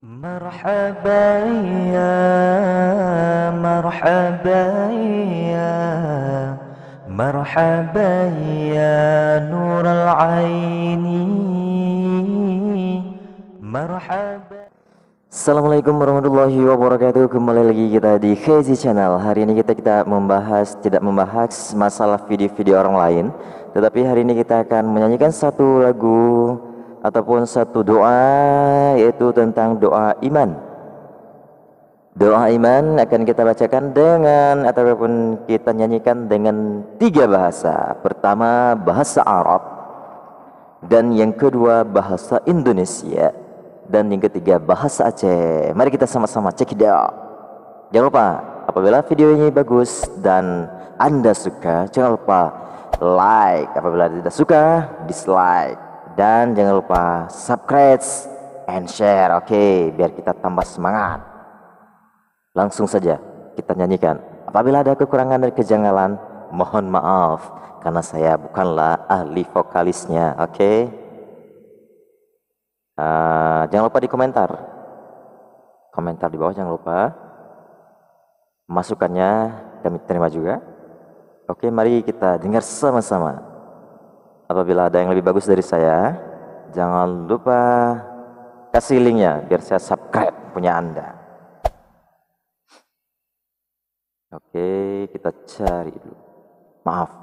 مرحبا يا مرحبا يا مرحبا يا نور العين مرحبا. Assalamualaikum warahmatullahi wabarakatuh. Kembali lagi kita di Khazy Channel. Hari ini kita tidak membahas masalah video-video orang lain, tetapi hari ini kita akan menyanyikan satu lagu ataupun satu doa, yaitu tentang doa iman. Doa iman akan kita bacakan dengan ataupun kita nyanyikan dengan 3 bahasa. Pertama bahasa Arab, dan yang kedua bahasa Indonesia, dan yang ketiga bahasa Aceh. Mari kita sama-sama cek it out. Jangan lupa, apabila video ini bagus dan Anda suka, jangan lupa like. Apabila tidak suka, dislike. Dan jangan lupa subscribe and share, oke, biar kita tambah semangat. Langsung saja kita nyanyikan. Apabila ada kekurangan dan kejanggalan, mohon maaf, karena saya bukanlah ahli vokalisnya, oke. Jangan lupa di komentar di bawah, jangan lupa masukannya kami terima juga. Oke, mari kita dengar sama-sama. Apabila ada yang lebih bagus dari saya, jangan lupa kasih linknya biar saya subscribe punya Anda. Oke, kita cari dulu. Maaf,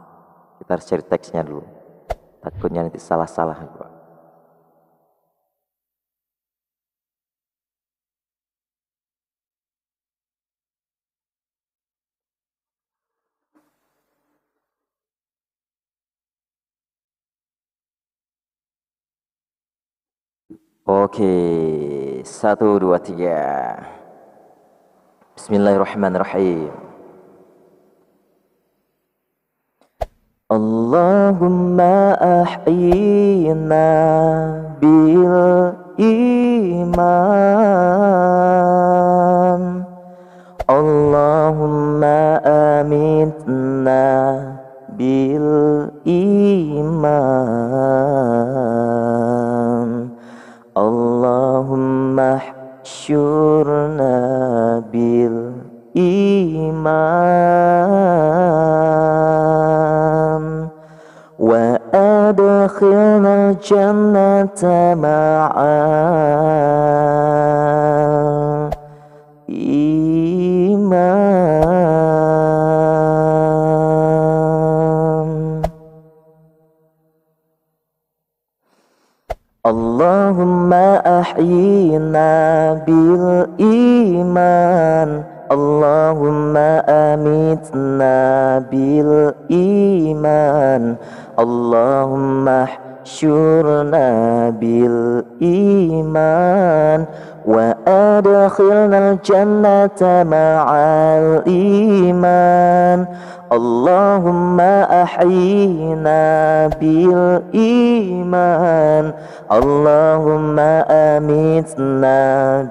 kita harus cari teksnya dulu. Takutnya nanti salah-salah. Oke, 1, 2, 3. Bismillahirrahmanirrahim. Allahumma ahyina bil iman, Allahumma amitna bil iman, Allahumma hsyurna bil iman wa adkhilna jannata ma'al iman. Allahumma ahyina bil iman, Allahumma amitna bil iman, Allahumma hsyurna bil iman wa adkhilna jannata ma'al iman. Allahumma ahyina bil iman, Allahumma amitna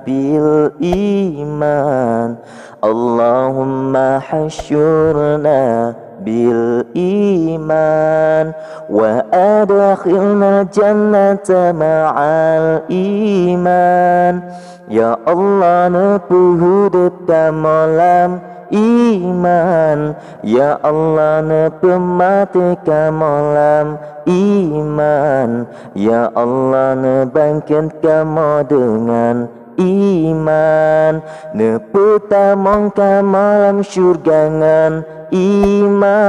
bil iman, Allahumma hasyurna bil iman wa adkhilna jannata ma'al iman. Ya Allah, nepuh deta malam iman, ya Allah nepuh mati ka malam iman, ya Allah nebangkit kamu dengan iman, nepuh tamong ka malam syurgangan iman.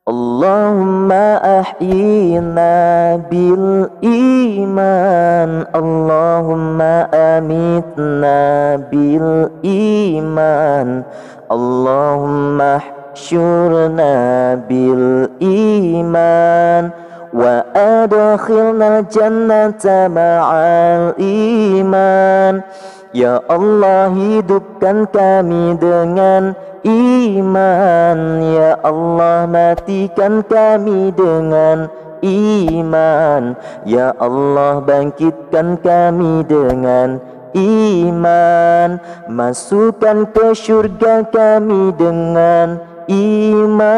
Allahumma ahyina bil iman, Allahumma amitna bil iman, Allahumma hsyurna bil iman wa adkhilna jannata ma'al iman. Ya Allah, hidupkan kami dengan iman, ya Allah matikan kami dengan iman, ya Allah bangkitkan kami dengan iman, masukkan ke surga kami dengan iman.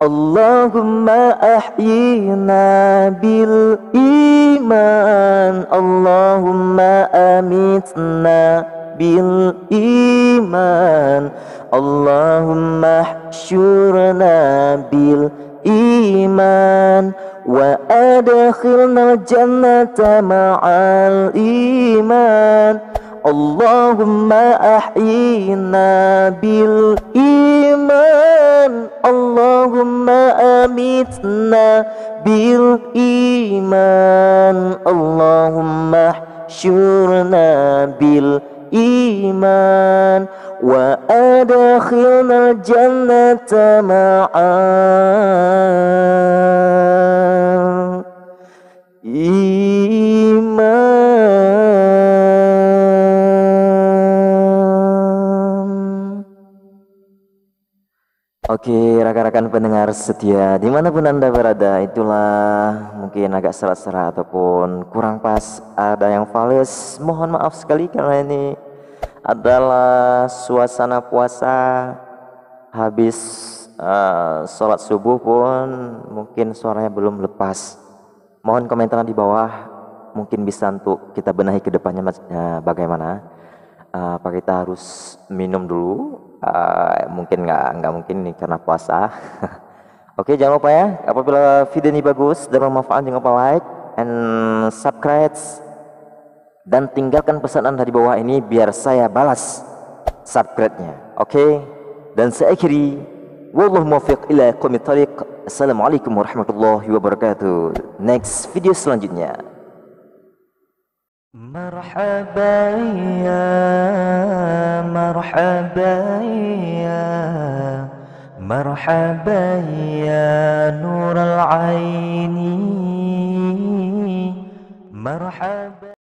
Allahumma ahyina bil iman, Allahumma amitna bil iman, Allahumma hsyurna bil iman, wa adkhilna jannata ma'al iman. Allahumma ahyina bil iman, Allahumma amitna bil iman, Allahumma hsyurna bil iman, wa adkhilna jannata ma'al iman. Oke, rekan-rekan pendengar setia dimanapun Anda berada, itulah mungkin agak serak-serak ataupun kurang pas, ada yang fals, mohon maaf sekali karena ini adalah suasana puasa habis sholat subuh pun mungkin suaranya belum lepas. Mohon komentar di bawah, mungkin bisa untuk kita benahi ke depannya bagaimana. Apa kita harus minum dulu? Mungkin nggak mungkin nih karena puasa. Oke, jangan lupa ya, apabila video ini bagus dan bermanfaat jangan lupa like and subscribe dan tinggalkan pesan Anda di bawah ini biar saya balas subscribe-nya. Oke, dan saya akhiri, wallahu muwaffiq ila aqwamit thariq. Assalamualaikum warahmatullahi wabarakatuh. Next video selanjutnya. مرحبا يا مرحبا يا مرحبا يا نور العين مرحبا.